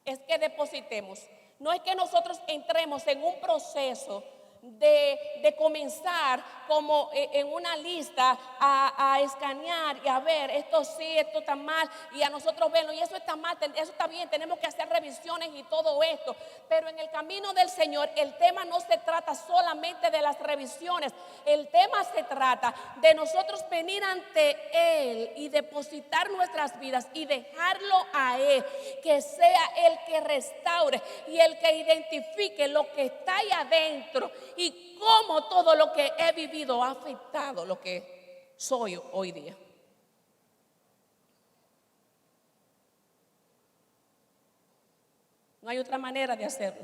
[SPEAKER 1] es que depositemos. No es que nosotros entremos en un proceso de comenzar como en una lista a escanear y a ver esto sí, esto está mal y a nosotros verlo y eso está mal, eso está bien, tenemos que hacer revisiones y todo esto, pero en el camino del Señor el tema no se trata solamente de las revisiones, el tema se trata de nosotros venir ante Él y depositar nuestras vidas y dejarlo a Él, que sea el que restaure y el que identifique lo que está ahí adentro y cómo todo lo que he vivido ha afectado lo que soy hoy día. No hay otra manera de hacerlo.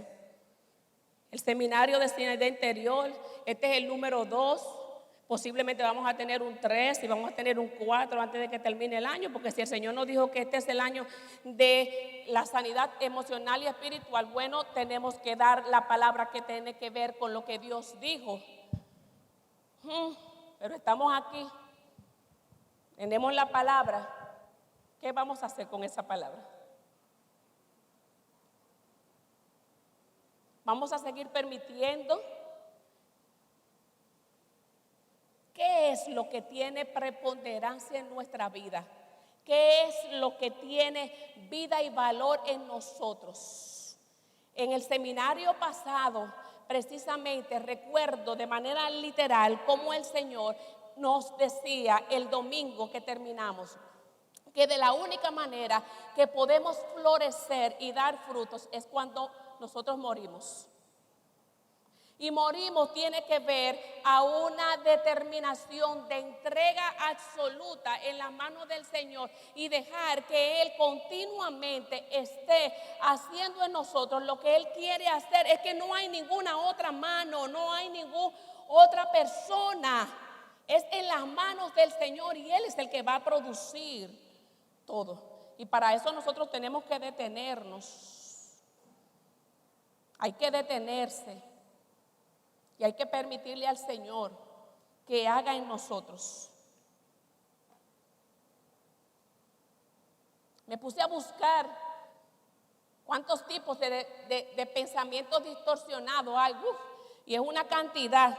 [SPEAKER 1] El seminario de sanidad interior, este es el número 2. Posiblemente vamos a tener un 3 y vamos a tener un 4 antes de que termine el año, porque si el Señor nos dijo que este es el año de la sanidad emocional y espiritual, bueno, tenemos que dar la palabra que tiene que ver con lo que Dios dijo. Pero estamos aquí, tenemos la palabra. ¿Qué vamos a hacer con esa palabra? Vamos a seguir permitiendo. ¿Qué es lo que tiene preponderancia en nuestra vida? ¿Qué es lo que tiene vida y valor en nosotros? En el seminario pasado, precisamente recuerdo de manera literal cómo el Señor nos decía el domingo que terminamos, que de la única manera que podemos florecer y dar frutos es cuando nosotros morimos. Y morimos tiene que ver a una determinación de entrega absoluta en las manos del Señor y dejar que Él continuamente esté haciendo en nosotros lo que Él quiere hacer. Es que no hay ninguna otra mano, no hay ninguna otra persona. Es en las manos del Señor y Él es el que va a producir todo. Y para eso nosotros tenemos que detenernos. Hay que detenerse. Y hay que permitirle al Señor que haga en nosotros. Me puse a buscar cuántos tipos de pensamientos distorsionados hay. Y es una cantidad.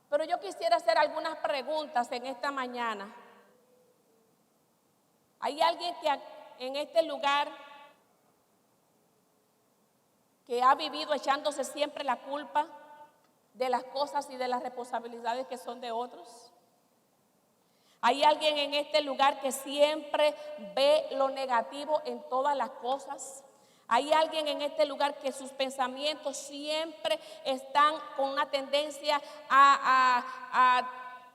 [SPEAKER 1] Pero yo quisiera hacer algunas preguntas en esta mañana. ¿Hay alguien que en este lugar que ha vivido echándose siempre la culpa de las cosas y de las responsabilidades que son de otros? ¿Hay alguien en este lugar que siempre ve lo negativo en todas las cosas? ¿Hay alguien en este lugar que sus pensamientos siempre están con una tendencia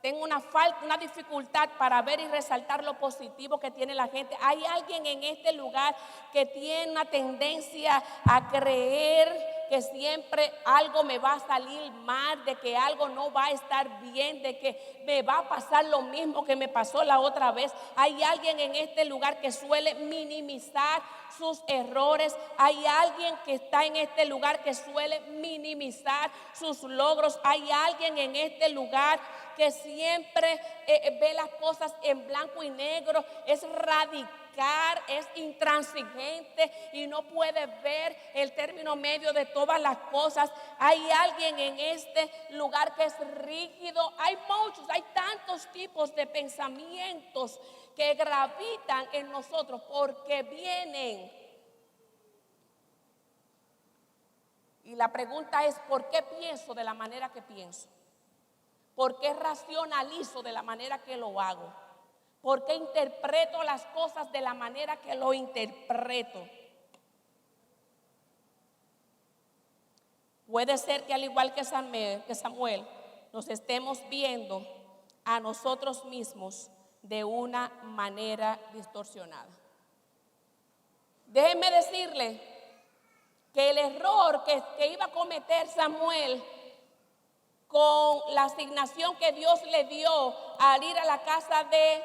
[SPEAKER 1] tengo una dificultad para ver y resaltar lo positivo que tiene la gente? ¿Hay alguien en este lugar que tiene una tendencia a creer que siempre algo me va a salir mal, de que algo no va a estar bien, de que me va a pasar lo mismo que me pasó la otra vez? ¿Hay alguien en este lugar que suele minimizar sus errores? ¿Hay alguien que está en este lugar que suele minimizar sus logros? ¿Hay alguien en este lugar que siempre ve las cosas en blanco y negro, es radical, es intransigente y no puede ver el término medio de todas las cosas? ¿Hay alguien en este lugar que es rígido? Hay muchos, hay tantos tipos de pensamientos que gravitan en nosotros porque vienen. Y la pregunta es: ¿por qué pienso de la manera que pienso? ¿Por qué racionalizo de la manera que lo hago? ¿Por qué interpreto las cosas de la manera que lo interpreto? Puede ser que al igual que Samuel, nos estemos viendo a nosotros mismos de una manera distorsionada. Déjenme decirle que el error que iba a cometer Samuel con la asignación que Dios le dio al ir a la casa de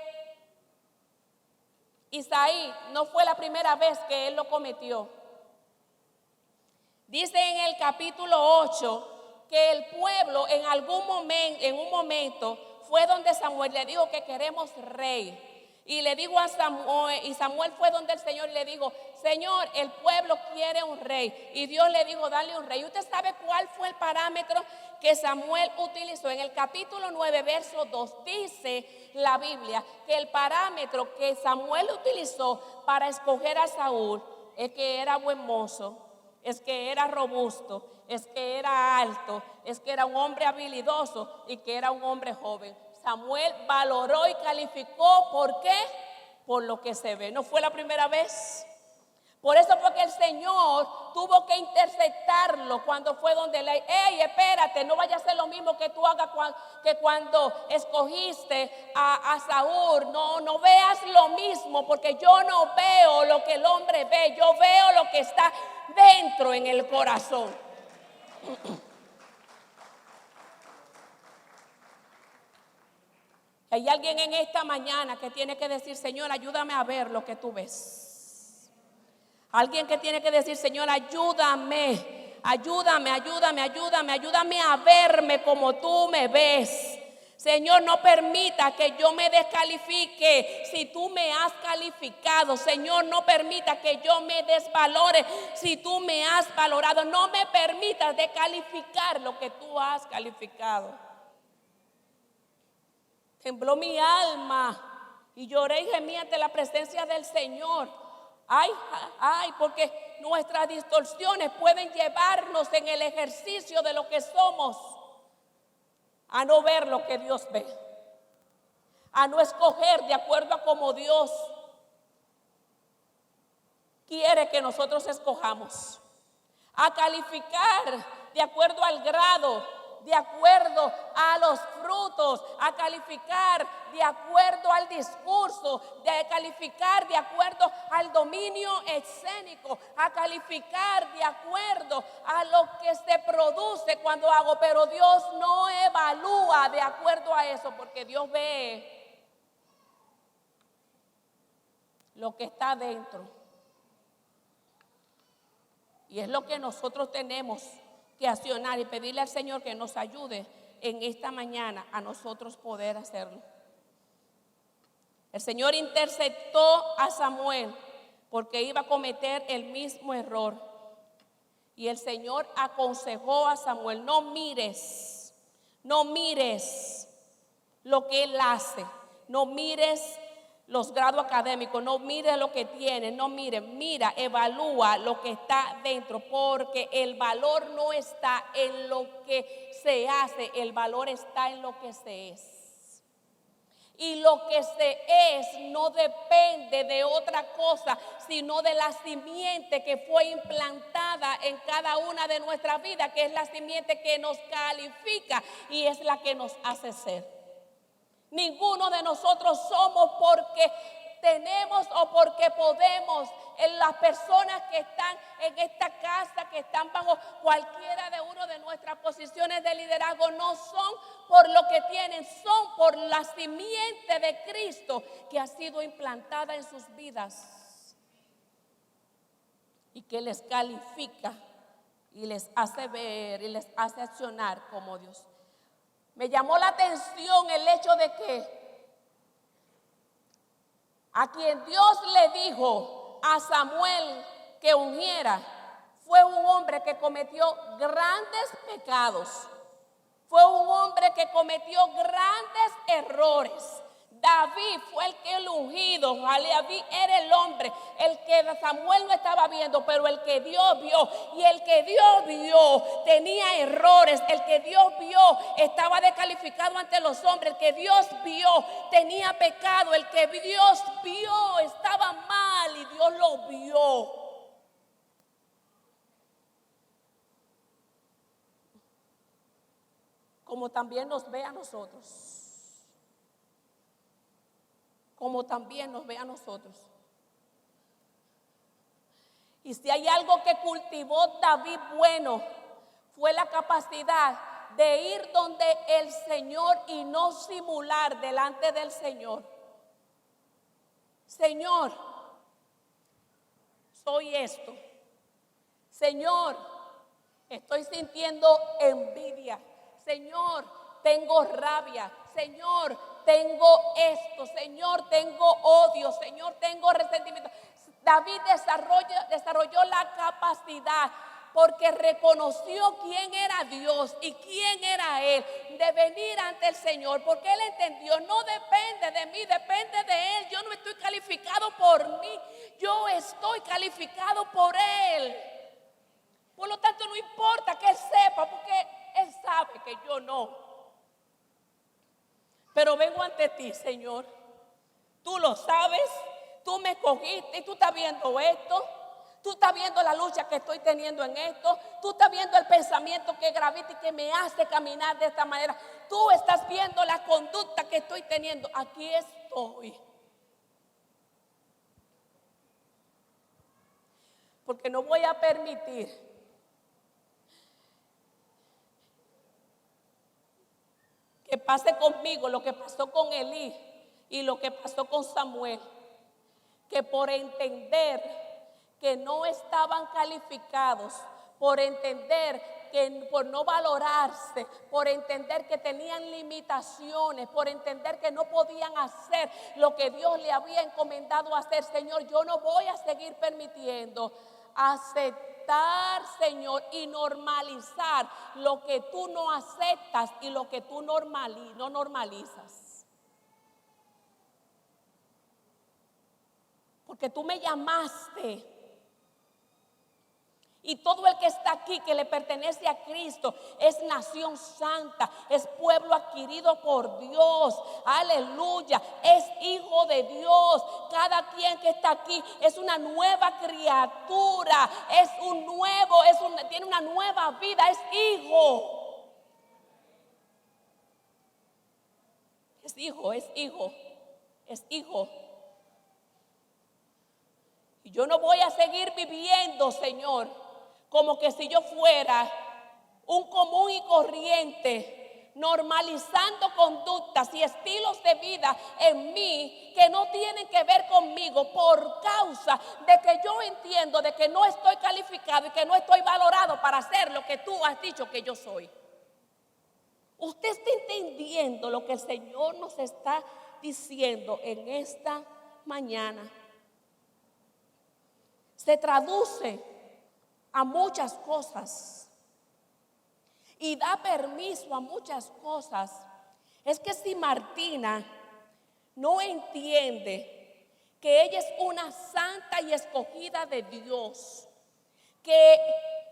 [SPEAKER 1] Isaí, no fue la primera vez que él lo cometió. Dice en el capítulo 8 que el pueblo en un momento fue donde Samuel le dijo que queremos rey. Y le dijo a Samuel, y Samuel fue donde el Señor y le dijo: Señor, el pueblo quiere un rey. Y Dios le dijo: dale un rey. ¿Usted sabe cuál fue el parámetro que Samuel utilizó? En el capítulo 9, verso 2, dice la Biblia que el parámetro que Samuel utilizó para escoger a Saúl es que era buen mozo, es que era robusto, es que era alto, es que era un hombre habilidoso y que era un hombre joven. Samuel valoró y calificó. ¿Por qué? Por lo que se ve. No fue la primera vez. Por eso fue que el Señor tuvo que interceptarlo cuando fue donde le dijo: hey, espérate, no vaya a ser lo mismo que tú hagas que cuando escogiste a Saúl. No veas lo mismo, porque yo no veo lo que el hombre ve, yo veo lo que está dentro en el corazón. Hay alguien en esta mañana que tiene que decir: Señor, ayúdame a ver lo que tú ves. Alguien que tiene que decir: Señor, ayúdame, ayúdame, ayúdame, ayúdame, ayúdame a verme como tú me ves. Señor, no permita que yo me descalifique si tú me has calificado. Señor, no permita que yo me desvalore si tú me has valorado. No me permitas descalificar lo que tú has calificado. Tembló mi alma y lloré y gemí ante la presencia del Señor. Ay, ay, porque nuestras distorsiones pueden llevarnos en el ejercicio de lo que somos a no ver lo que Dios ve, a no escoger de acuerdo a como Dios quiere que nosotros escojamos, a calificar de acuerdo al grado, de acuerdo a los frutos, a calificar de acuerdo al discurso, de calificar de acuerdo al dominio escénico, a calificar de acuerdo a lo que se produce cuando hago. Pero Dios no evalúa de acuerdo a eso, porque Dios ve lo que está dentro. Y es lo que nosotros tenemos que accionar y pedirle al Señor que nos ayude en esta mañana a nosotros poder hacerlo. El Señor interceptó a Samuel porque iba a cometer el mismo error. Y el Señor aconsejó a Samuel: no mires lo que él hace, no mires los grados académicos, no mires lo que tiene, no mires, mira, evalúa lo que está dentro, porque el valor no está en lo que se hace, el valor está en lo que se es. Y lo que se es no depende de otra cosa, sino de la simiente que fue implantada en cada una de nuestras vidas, que es la simiente que nos califica y es la que nos hace ser. Ninguno de nosotros somos porque tenemos o porque podemos. En las personas que están en esta casa, que están bajo cualquiera de una de nuestras posiciones de liderazgo, no son por lo que tienen, son por la simiente de Cristo que ha sido implantada en sus vidas y que les califica y les hace ver y les hace accionar como Dios. Me llamó la atención el hecho de que a quien Dios le dijo a Samuel que ungiera fue un hombre que cometió grandes pecados, fue un hombre que cometió grandes errores. David fue el que lo ungido, David era el hombre, el que Samuel no estaba viendo, pero el que Dios vio. Y el que Dios vio tenía errores, el que Dios vio estaba descalificado ante los hombres, el que Dios vio tenía pecado, el que Dios vio estaba mal y Dios lo vio. Como también nos ve a nosotros. Como también nos ve a nosotros. Y si hay algo que cultivó David bueno, fue la capacidad de ir donde el Señor y no simular delante del Señor. Señor, soy esto. Señor, estoy sintiendo envidia. Señor, tengo rabia. Señor, tengo esto. Señor, tengo odio. Señor, tengo resentimiento. David desarrolló la capacidad, porque reconoció quién era Dios y quién era Él, de venir ante el Señor, porque Él entendió: no depende de mí, depende de Él. Yo no estoy calificado por mí, yo estoy calificado por Él. Por lo tanto, no importa que Él sepa, porque Él sabe que yo no. Pero vengo ante ti, Señor. Tú lo sabes, tú me escogiste y tú estás viendo esto. Tú estás viendo la lucha que estoy teniendo en esto. Tú estás viendo el pensamiento que gravita y que me hace caminar de esta manera. Tú estás viendo la conducta que estoy teniendo. Aquí estoy. Porque no voy a permitir que pase conmigo lo que pasó con Elí y lo que pasó con Samuel, que por entender que no estaban calificados, por entender que por no valorarse, por entender que tenían limitaciones, por entender que no podían hacer lo que Dios le había encomendado hacer. Señor, yo no voy a seguir permitiendo aceptar, Señor, y normalizar lo que tú no aceptas y lo que tú no normalizas. Porque tú me llamaste. Y todo el que está aquí que le pertenece a Cristo es nación santa, es pueblo adquirido por Dios, aleluya, es hijo de Dios. Cada quien que está aquí es una nueva criatura, es un nuevo, tiene una nueva vida, es hijo. Es hijo, es hijo, es hijo. Y yo no voy a seguir viviendo, Señor, como que si yo fuera un común y corriente, normalizando conductas y estilos de vida en mí que no tienen que ver conmigo, por causa de que yo entiendo de que no estoy calificado y que no estoy valorado para hacer lo que tú has dicho que yo soy. Usted está entendiendo lo que el Señor nos está diciendo en esta mañana. Se traduce a muchas cosas y da permiso a muchas cosas. Es que si Martina no entiende que ella es una santa y escogida de Dios, que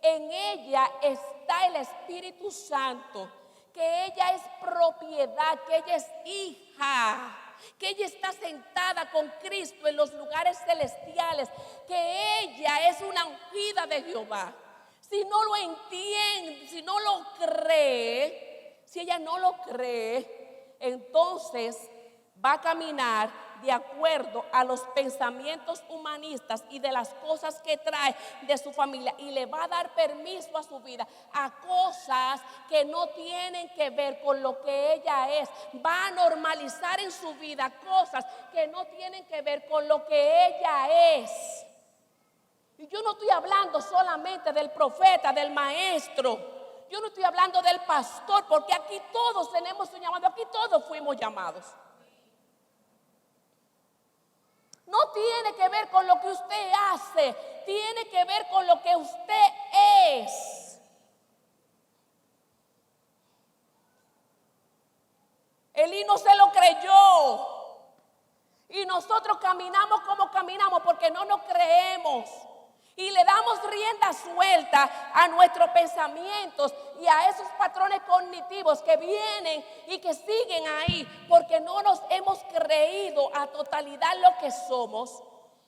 [SPEAKER 1] en ella está el Espíritu Santo, que ella es propiedad, que ella es hija, que ella está sentada con Cristo en los lugares celestiales, que ella es una ungida de Jehová. Si no lo entiende, si no lo cree, si ella no lo cree, entonces va a caminar de acuerdo a los pensamientos humanistas y de las cosas que trae de su familia, y le va a dar permiso a su vida a cosas que no tienen que ver con lo que ella es. Va a normalizar en su vida cosas que no tienen que ver con lo que ella es. Y yo no estoy hablando solamente del profeta, del maestro. Yo no estoy hablando del pastor, porque aquí todos tenemos un llamado, aquí todos fuimos llamados. No tiene que ver con lo que usted hace, tiene que ver con lo que usted es. Elí no se lo creyó. Y nosotros caminamos como caminamos porque no nos creemos. Y le damos rienda suelta a nuestros pensamientos y a esos patrones cognitivos que vienen y que siguen ahí, porque no nos hemos creído a totalidad lo que somos.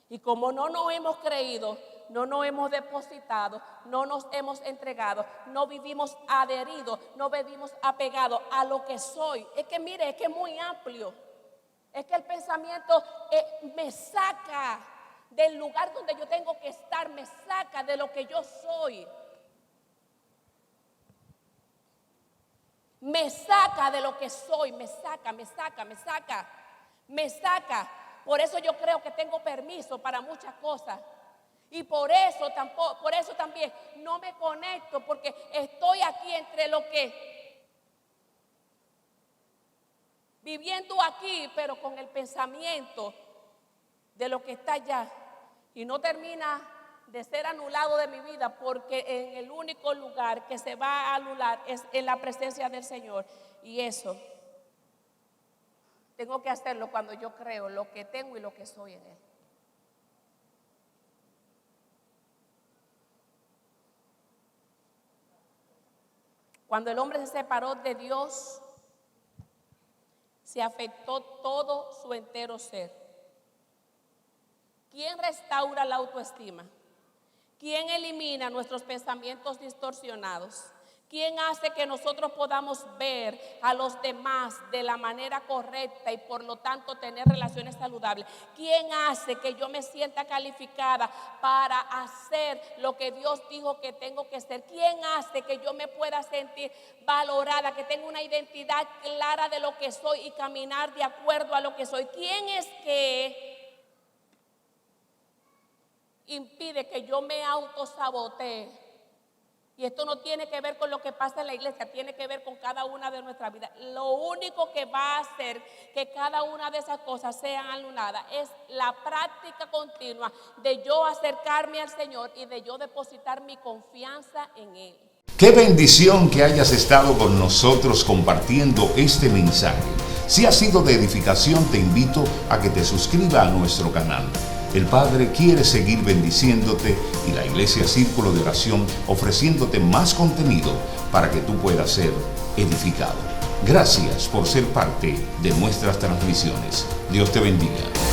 [SPEAKER 1] Y como no nos hemos creído, no nos hemos depositado, no nos hemos entregado, no vivimos adheridos, no vivimos apegados a lo que soy. Es que mire, es que es muy amplio. Es que el pensamiento me saca del lugar donde yo tengo que estar, me saca de lo que yo soy. Me saca de lo que soy, me saca. Por eso yo creo que tengo permiso para muchas cosas. Y por eso también no me conecto, porque estoy aquí entre lo que viviendo aquí, pero con el pensamiento de lo que está allá, y no termina de ser anulado de mi vida, porque en el único lugar que se va a anular es en la presencia del Señor. Y eso tengo que hacerlo cuando yo creo lo que tengo y lo que soy en Él. Cuando el hombre se separó de Dios, se afectó todo su entero ser. ¿Quién restaura la autoestima? ¿Quién elimina nuestros pensamientos distorsionados? ¿Quién hace que nosotros podamos ver a los demás de la manera correcta y por lo tanto tener relaciones saludables? ¿Quién hace que yo me sienta calificada para hacer lo que Dios dijo que tengo que hacer? ¿Quién hace que yo me pueda sentir valorada, que tenga una identidad clara de lo que soy y caminar de acuerdo a lo que soy? ¿Quién es que impide que yo me autosabotee? Y esto no tiene que ver con lo que pasa en la iglesia, tiene que ver con cada una de nuestras vidas. Lo único que va a hacer que cada una de esas cosas sean anuladas es la práctica continua de yo acercarme al Señor y de yo depositar mi confianza en Él.
[SPEAKER 2] Qué bendición que hayas estado con nosotros compartiendo este mensaje. Si ha sido de edificación, te invito a que te suscribas a nuestro canal. El Padre quiere seguir bendiciéndote y la Iglesia Círculo de Oración ofreciéndote más contenido para que tú puedas ser edificado. Gracias por ser parte de nuestras transmisiones. Dios te bendiga.